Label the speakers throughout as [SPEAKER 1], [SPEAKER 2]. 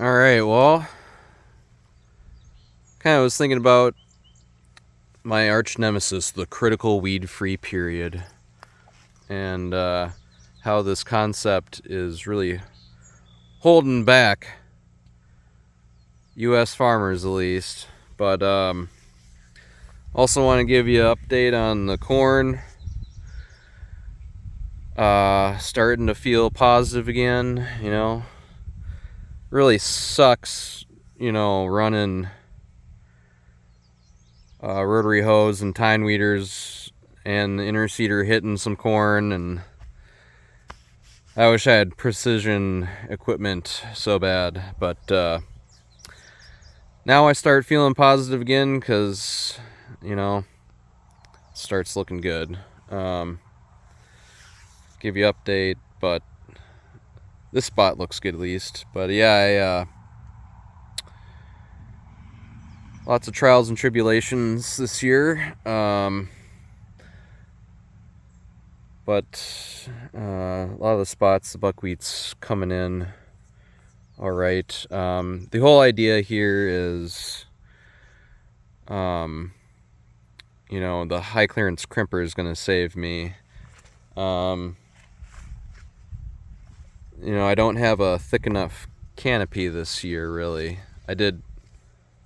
[SPEAKER 1] All right, well, kind of was thinking about my arch nemesis, the critical weed-free period, and how this concept is really holding back U.S. farmers, at least. But also want to give you an update on the corn. Starting to feel positive again, Really sucks, running rotary hose and tine weeders and the interseeder hitting some corn, and I wish I had precision equipment so bad, but now I start feeling positive again because, it starts looking good. Give you update, but this spot looks good at least. But yeah, lots of trials and tribulations this year. But a lot of the spots, the buckwheat's coming in all right. The whole idea here is, the high clearance crimper is going to save me. I don't have a thick enough canopy this year, really. I did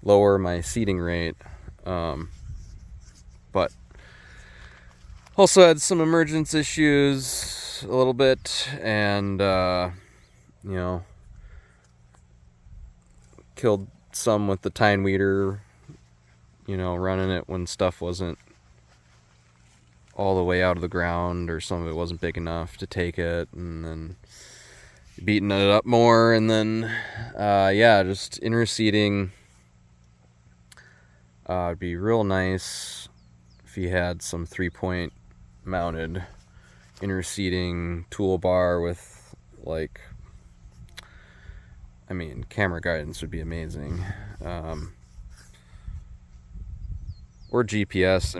[SPEAKER 1] lower my seeding rate, but also had some emergence issues a little bit, and killed some with the tine weeder, running it when stuff wasn't all the way out of the ground, or some of it wasn't big enough to take it, and then beating it up more, and then just interseeding. It'd be real nice if you had some 3-point mounted interseeding toolbar with, camera guidance would be amazing. Or GPS.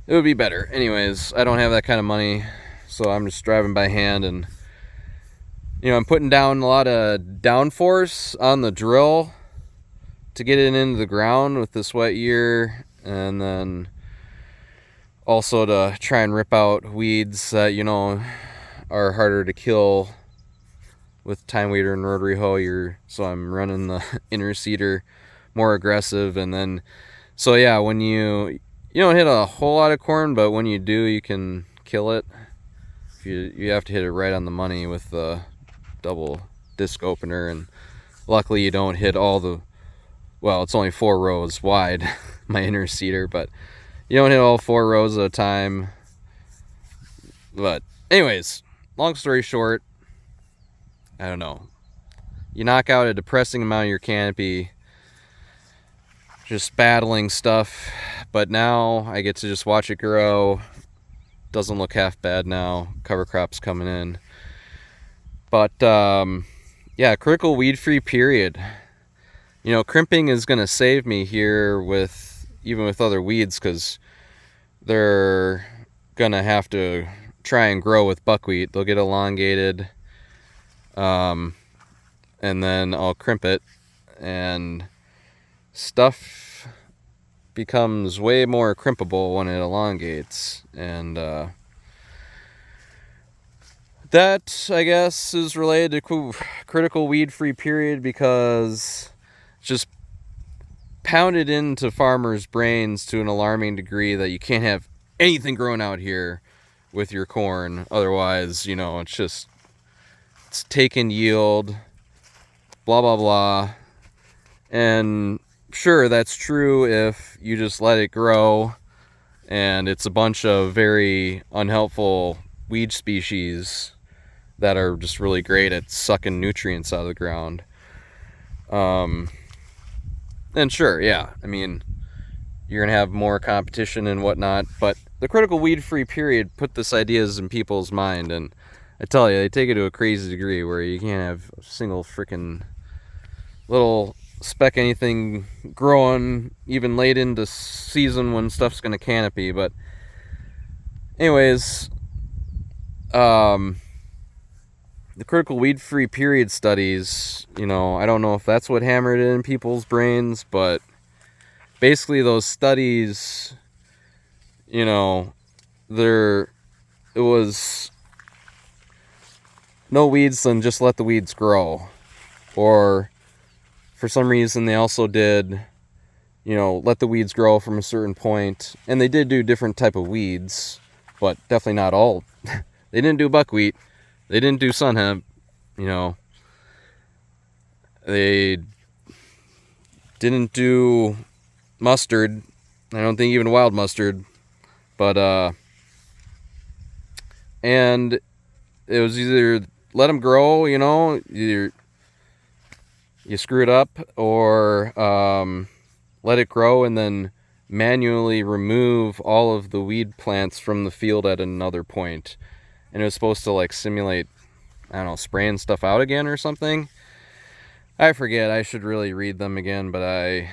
[SPEAKER 1] It would be better. Anyways, I don't have that kind of money, so I'm just driving by hand, and I'm putting down a lot of downforce on the drill to get it into the ground with this wet year, and then also to try and rip out weeds that are harder to kill with tine weeder and rotary hoe. So I'm running the interseeder more aggressive, and then when you don't hit a whole lot of corn, but when you do, you can kill it. You have to hit it right on the money with the double disc opener, and luckily you don't hit it's only 4 rows wide, my interseeder, but you don't hit all 4 rows at a time. But anyways, long story short, I don't know. You knock out a depressing amount of your canopy just battling stuff, but now I get to just watch it grow. Doesn't look half bad now. Cover crop's coming in. But critical weed-free period. Crimping is going to save me here even with other weeds, because they're going to have to try and grow with buckwheat. They'll get elongated, and then I'll crimp it, and stuff becomes way more crimpable when it elongates, and that, I guess, is related to critical weed-free period, because it's just pounded into farmers' brains to an alarming degree that you can't have anything growing out here with your corn. Otherwise, it's taking yield, blah, blah, blah. And sure, that's true if you just let it grow and it's a bunch of very unhelpful weed species that are just really great at sucking nutrients out of the ground. And sure, yeah, you're going to have more competition and whatnot, but the critical weed-free period put this ideas in people's mind, and I tell you, they take it to a crazy degree where you can't have a single freaking little speck anything growing even late into season when stuff's going to canopy. But anyways, the critical weed-free period studies, you know, I don't know if that's what hammered in people's brains, but basically those studies, you know, it was no weeds, then just let the weeds grow. Or for some reason they also did, you know, let the weeds grow from a certain point. And they did do different type of weeds, but definitely not all. They didn't do buckwheat. They didn't do sun hemp. You know, they didn't do mustard. I don't think even wild mustard. But, and it was either let them grow, you know, either you screw it up, or let it grow and then manually remove all of the weed plants from the field at another point. And it was supposed to like simulate, I don't know, spraying stuff out again or something. I forget. I should really read them again, but I'm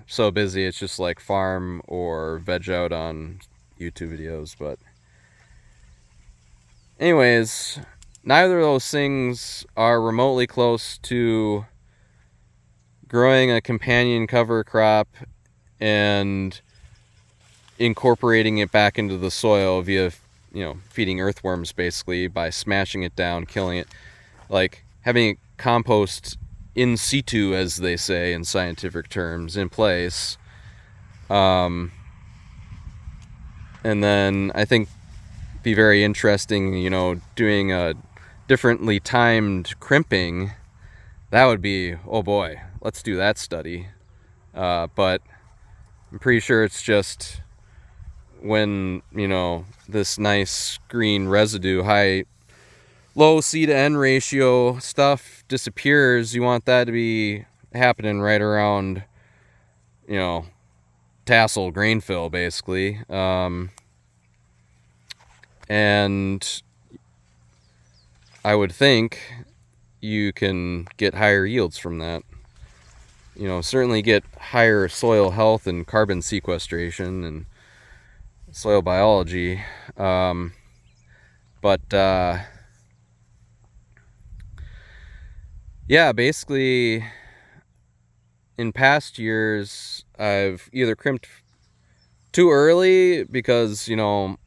[SPEAKER 1] so busy. It's just like farm or veg out on YouTube videos. But anyways, neither of those things are remotely close to growing a companion cover crop and incorporating it back into the soil via, you know, feeding earthworms basically by smashing it down, killing it, like having it compost in situ, as they say in scientific terms, in place. And then I think be very interesting, you know, doing a differently timed crimping. That would be, oh boy, let's do that study. But I'm pretty sure it's just when, you know, this nice green residue, low C to N ratio stuff disappears, you want that to be happening right around, you know, tassel grain fill basically. And I would think you can get higher yields from that. You know, certainly get higher soil health and carbon sequestration and soil biology. Yeah, basically in past years I've either crimped too early because, you know,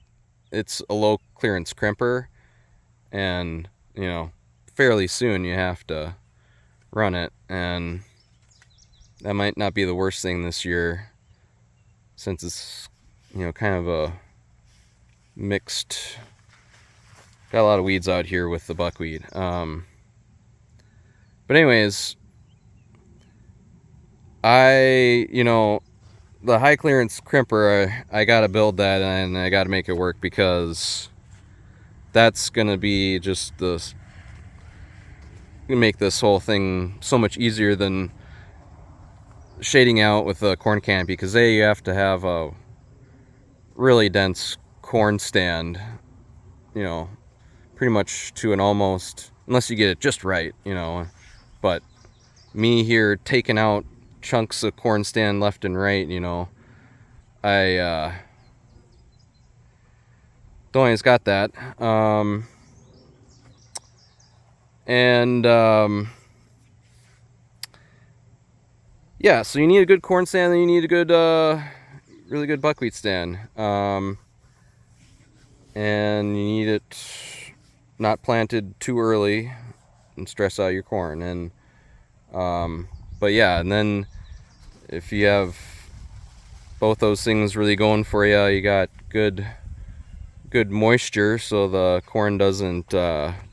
[SPEAKER 1] it's a low clearance crimper and, you know, fairly soon you have to run it, and that might not be the worst thing this year since it's, you know, kind of a mixed, got a lot of weeds out here with the buckwheat. But anyways, you know, the high clearance crimper, I gotta build that and I gotta make it work because that's gonna be just gonna make this whole thing so much easier than shading out with a corn canopy, because you have to have a really dense corn stand, you know, pretty much to an almost, unless you get it just right, you know. But me here taking out chunks of corn stand left and right, you know, I don't always got that. Yeah, so you need a good corn stand, and you need a good, really good buckwheat stand. And you need it not planted too early and stress out your corn. And but yeah, and then if you have both those things really going for you, you got good moisture so the corn doesn't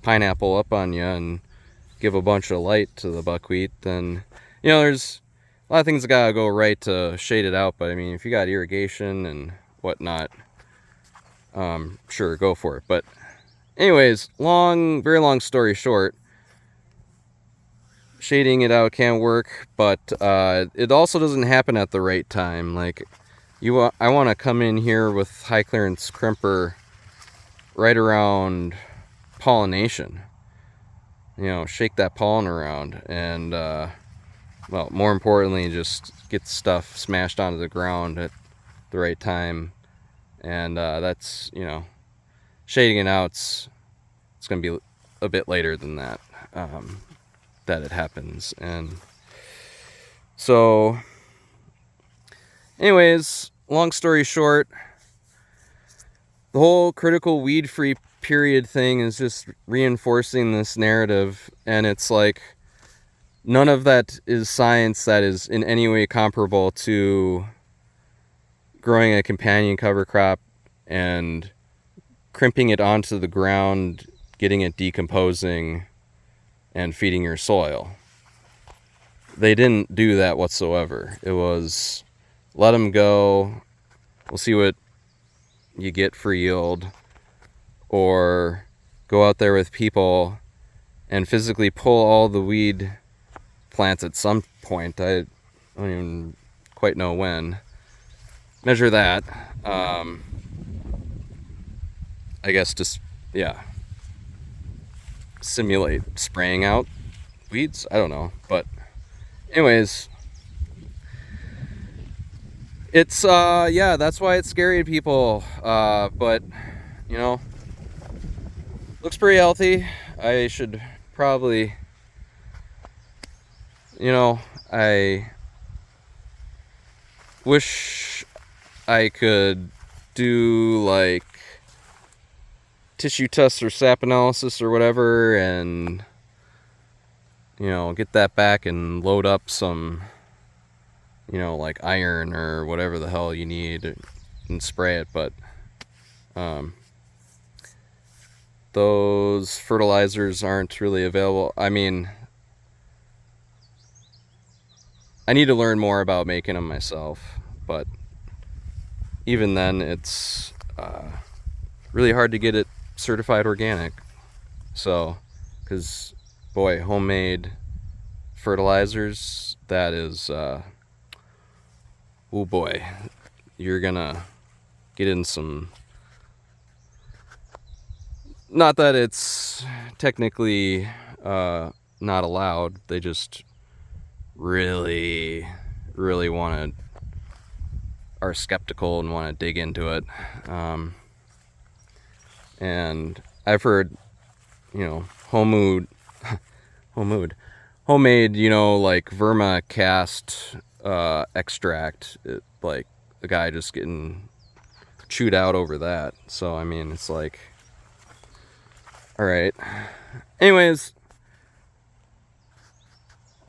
[SPEAKER 1] pineapple up on you and give a bunch of light to the buckwheat, then, you know, there's a lot of things that gotta go right to shade it out. But I mean, if you got irrigation and whatnot, sure, go for it. But anyways, very long story short, shading it out can work, but it also doesn't happen at the right time. Like, I want to come in here with high clearance crimper right around pollination. You know, shake that pollen around, and well, more importantly, just get stuff smashed onto the ground at the right time. And that's, you know, shading it out, it's going to be a bit later than that, that it happens. And so, anyways, long story short, the whole critical weed-free period thing is just reinforcing this narrative, and it's like none of that is science that is in any way comparable to growing a companion cover crop and crimping it onto the ground, getting it decomposing, and feeding your soil. They didn't do that whatsoever. It was let them go, we'll see what you get for yield, or go out there with people and physically pull all the weed plants at some point. I don't even quite know when. Measure that. I guess just, yeah, simulate spraying out weeds. I don't know. But anyways, it's, yeah, that's why it's scary to people. But, you know, looks pretty healthy. I should probably, you know, I wish I could do like tissue tests or sap analysis or whatever, and, you know, get that back and load up some, you know, like iron or whatever the hell you need and spray it. But those fertilizers aren't really available. I mean, I need to learn more about making them myself, but even then it's really hard to get it certified organic. So, because boy, homemade fertilizers, that is oh boy, you're gonna get in some, not that it's technically not allowed, they just really want to, are skeptical and want to dig into it. And I've heard, you know, homemade, you know, like vermicast extract, like the guy just getting chewed out over that. So I mean, it's like, all right. Anyways,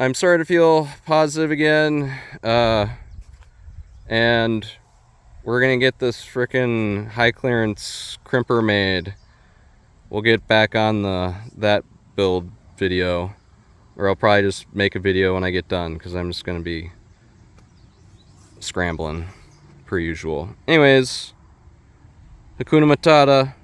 [SPEAKER 1] I'm starting to feel positive again, and we're gonna get this frickin' high clearance crimper made. We'll get back on that build video, or I'll probably just make a video when I get done, because I'm just gonna be scrambling per usual. Anyways, Hakuna Matata.